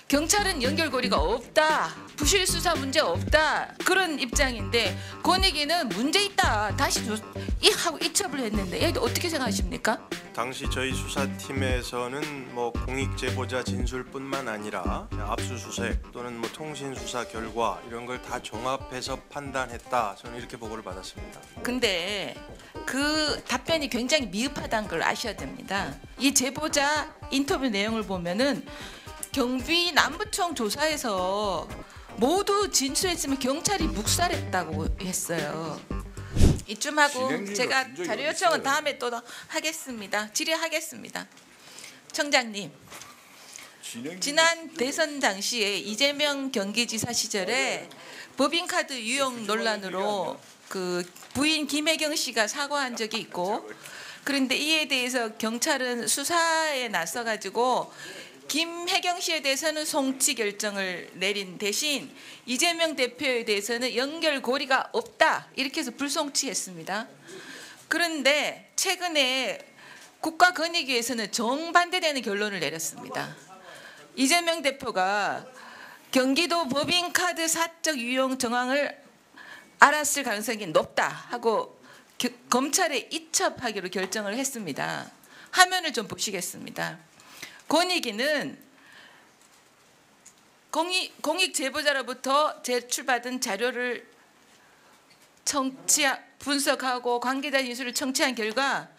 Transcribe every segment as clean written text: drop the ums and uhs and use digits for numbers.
경찰은 연결고리가 없다. 부실 수사 문제 없다. 그런 입장인데 권익위는 문제 있다. 다시 하고 이첩을 했는데 얘도 어떻게 생각하십니까? 당시 저희 수사팀에서는 뭐 공익 제보자 진술뿐만 아니라 압수수색 또는 뭐 통신 수사 결과 이런 걸 다 종합해서 판단했다. 저는 이렇게 보고를 받았습니다. 근데 그 답변이 굉장히 미흡하다는 걸 아셔야 됩니다. 이 제보자 인터뷰 내용을 보면은 경비 남부청 조사에서 모두 진술했으면 경찰이 묵살했다고 했어요. 이쯤 하고 제가 자료 요청은 다음에 또 하겠습니다. 질의하겠습니다. 청장님, 지난 대선 당시에 이재명 경기지사 시절에 법인카드 유용 논란으로 그 부인 김혜경 씨가 사과한 적이 있고, 그런데 이에 대해서 경찰은 수사에 나서가지고 김혜경 씨에 대해서는 송치 결정을 내린 대신 이재명 대표에 대해서는 연결고리가 없다 이렇게 해서 불송치했습니다. 그런데 최근에 국가권익위에서는 정반대되는 결론을 내렸습니다. 이재명 대표가 경기도 법인카드 사적 유용 정황을 알았을 가능성이 높다 하고 검찰에 이첩하기로 결정을 했습니다. 화면을 좀 보시겠습니다. 권익위는 공익 제보자로부터 제출받은 자료를 분석하고 관계자 진술을 청취한 결과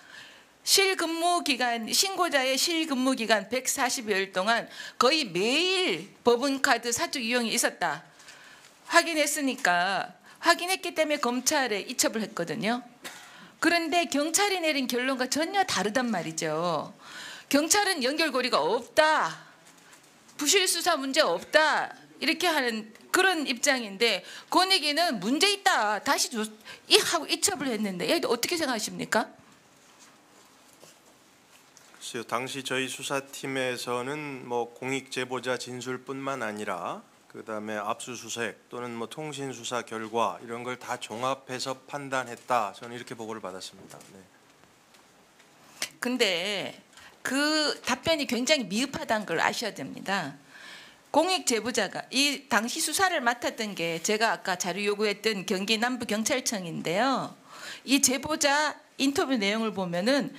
신고자의 실근무 기간 140여일 동안 거의 매일 법인카드 사적 유용이 있었다. 확인했기 때문에 검찰에 이첩을 했거든요. 그런데 경찰이 내린 결론과 전혀 다르단 말이죠. 경찰은 연결고리가 없다. 부실 수사 문제 없다. 이렇게 하는 그런 입장인데 권익위는 문제 있다. 다시 하고 이첩을 했는데 얘도 어떻게 생각하십니까? 글쎄요, 당시 저희 수사팀에서는 뭐 공익 제보자 진술뿐만 아니라 그다음에 압수수색 또는 뭐 통신 수사 결과 이런 걸 다 종합해서 판단했다. 저는 이렇게 보고를 받았습니다. 네. 근데 그 답변이 굉장히 미흡하다는 걸 아셔야 됩니다. 공익 제보자가 이 당시 수사를 맡았던 게 제가 아까 자료 요구했던 경기 남부경찰청인데요. 이 제보자 인터뷰 내용을 보면은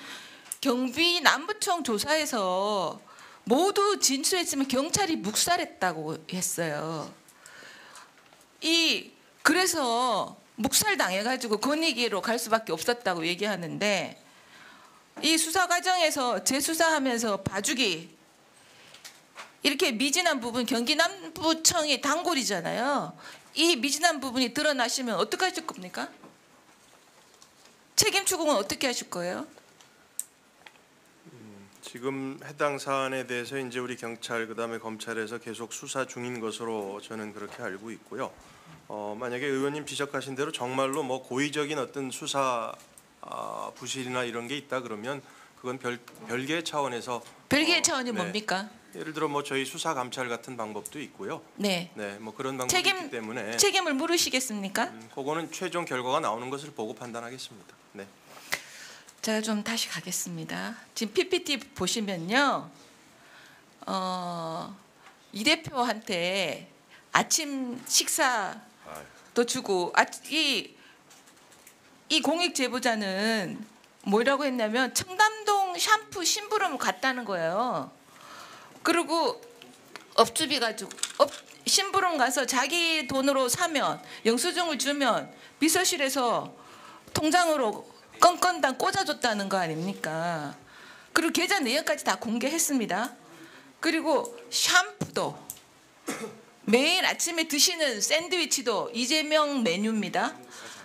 경비 남부청 조사에서 모두 진술했으면 경찰이 묵살했다고 했어요. 그래서 묵살 당해가지고 권익위로 갈 수밖에 없었다고 얘기하는데 이 수사 과정에서 재수사하면서 봐주기 이렇게 미진한 부분 경기 남부청이 단골이잖아요. 이 미진한 부분이 드러나시면 어떻게 하실 겁니까? 책임 추궁은 어떻게 하실 거예요? 지금 해당 사안에 대해서 이제 우리 경찰 그다음에 검찰에서 계속 수사 중인 것으로 저는 그렇게 알고 있고요. 만약에 의원님 지적하신 대로 정말로 뭐 고의적인 어떤 수사 부실이나 이런 게 있다 그러면 그건 별개의 차원에서 별개의 차원이 네. 뭡니까? 예를 들어 뭐 저희 수사 감찰 같은 방법도 있고요. 네. 네, 뭐 그런 방법이 있기 때문에 책임을 물으시겠습니까? 그거는 최종 결과가 나오는 것을 보고 판단하겠습니다. 네. 제가 좀 다시 가겠습니다. 지금 PPT 보시면요, 이 대표한테 아침 식사도 주고 이 공익 제보자는 뭐라고 했냐면 청담동 샴푸 심부름 갔다는 거예요. 그리고 업주비 가지고 심부름 가서 자기 돈으로 사면 영수증을 주면 비서실에서 통장으로 건건당 꽂아줬다는 거 아닙니까? 그리고 계좌 내역까지 다 공개했습니다. 그리고 샴푸도 매일 아침에 드시는 샌드위치도 이재명 메뉴입니다.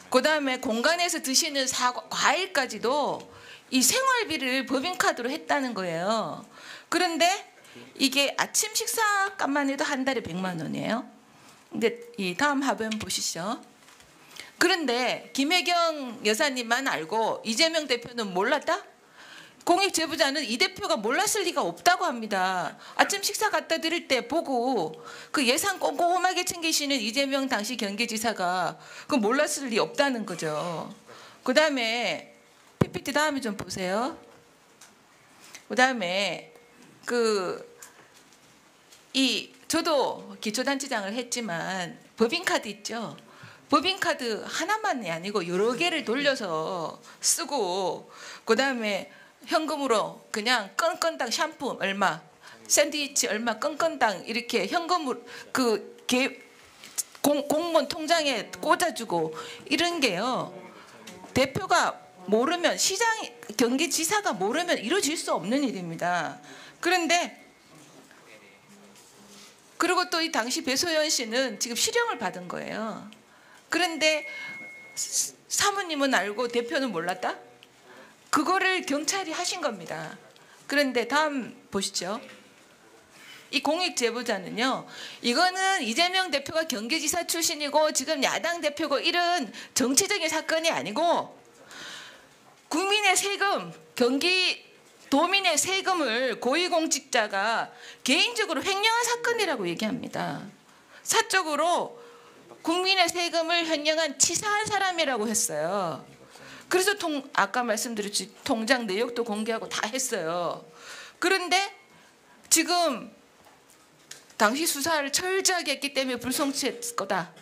그다음에 공간에서 드시는 과일까지도 이 생활비를 법인카드로 했다는 거예요. 그런데 이게 아침 식사값만 해도 한 달에 100만 원이에요. 근데 이 다음 화면 보시죠. 그런데 김혜경 여사님만 알고 이재명 대표는 몰랐다? 공익 제보자는 이 대표가 몰랐을 리가 없다고 합니다. 아침 식사 갖다 드릴 때 보고 그 예산 꼼꼼하게 챙기시는 이재명 당시 경기지사가 그 몰랐을 리 없다는 거죠. 그다음에 PPT 다음에 좀 보세요. 그다음에 이 저도 기초단체장을 했지만 법인카드 있죠. 법인카드 하나만이 아니고 여러 개를 돌려서 쓰고 그다음에 현금으로 그냥 건건당 샴푸 얼마, 샌드위치 얼마 건건당 이렇게 현금으로 공무원 통장에 꽂아주고 이런 게요. 대표가 모르면 경기지사가 모르면 이루어질 수 없는 일입니다. 그런데 그리고 또 이 당시 배소연 씨는 지금 실형을 받은 거예요. 그런데 사모님은 알고 대표는 몰랐다? 그거를 경찰이 하신 겁니다. 그런데 다음 보시죠. 이 공익 제보자는요. 이거는 이재명 대표가 경기지사 출신이고 지금 야당 대표고 이런 정치적인 사건이 아니고 국민의 세금, 도민의 세금을 고위공직자가 개인적으로 횡령한 사건이라고 얘기합니다. 사적으로 국민의 세금을 횡령한 치사한 사람이라고 했어요. 그래서 아까 말씀드렸지 통장 내역도 공개하고 다 했어요. 그런데 지금 당시 수사를 철저하게 했기 때문에 불송치했을 거다.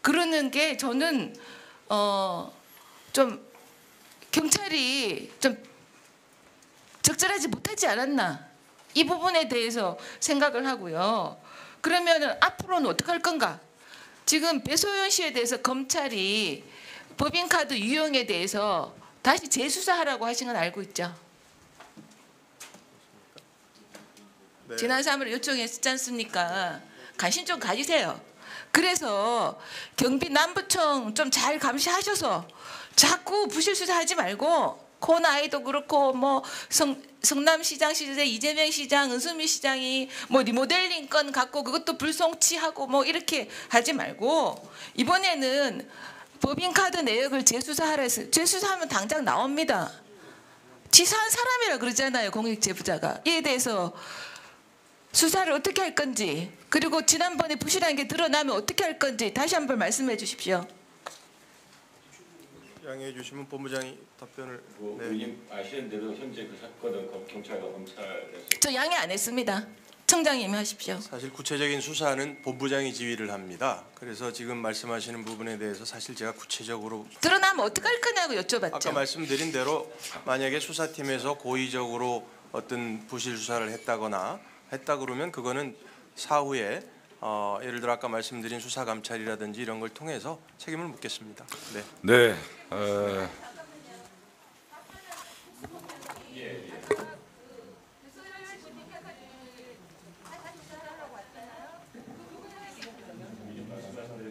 그러는 게 저는 좀 경찰이 좀 적절하지 못하지 않았나 이 부분에 대해서 생각을 하고요. 그러면은 앞으로는 어떻게 할 건가? 지금 배소연 씨에 대해서 검찰이 법인카드 유용에 대해서 다시 재수사하라고 하신 건 알고 있죠? 네. 지난 3월 요청했지 않습니까? 관심 좀 가지세요. 그래서 경비 남부청 좀 잘 감시하셔서 자꾸 부실 수사하지 말고 코나이도 그렇고 뭐 성남시장 시절에 이재명 시장, 은수미 시장이 뭐 리모델링 건 갖고 그것도 불송치하고 뭐 이렇게 하지 말고 이번에는 법인카드 내역을 재수사하라 했어요. 재수사하면 당장 나옵니다. 치사한 사람이라 그러잖아요. 공익제보자가. 이에 대해서 수사를 어떻게 할 건지 그리고 지난번에 부실한 게 드러나면 어떻게 할 건지 다시 한번 말씀해 주십시오. 양해해 주시면 본부장이 답변을. 네. 의원님 아시는 대로 현재 그 사건은 경찰과 검찰에서 저 양해 안 했습니다. 청장님이 하십시오. 사실 구체적인 수사는 본부장이 지휘를 합니다. 그래서 지금 말씀하시는 부분에 대해서 사실 제가 구체적으로 드러나면 어떻게 할 거냐고 여쭤봤죠. 아까 말씀드린 대로 만약에 수사팀에서 고의적으로 어떤 부실 수사를 했다 그러면 그거는 사후에 예를 들어 아까 말씀드린 수사 감찰이라든지 이런 걸 통해서 책임을 묻겠습니다. 네. 네.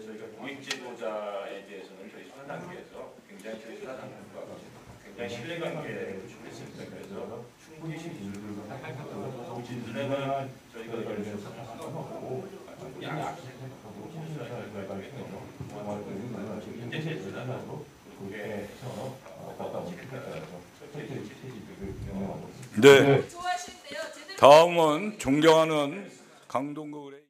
저희가 공익제보자에 대해서는 저희 수사 단계에서 굉장히 저희 수사 단계과 굉장히 신뢰관계를 구축했습니다. 그래서 충분히 신뢰는 저희가 이걸 수사하고 현재 제 수사로 그게 네. 다음은 존경하는 강동구 의원.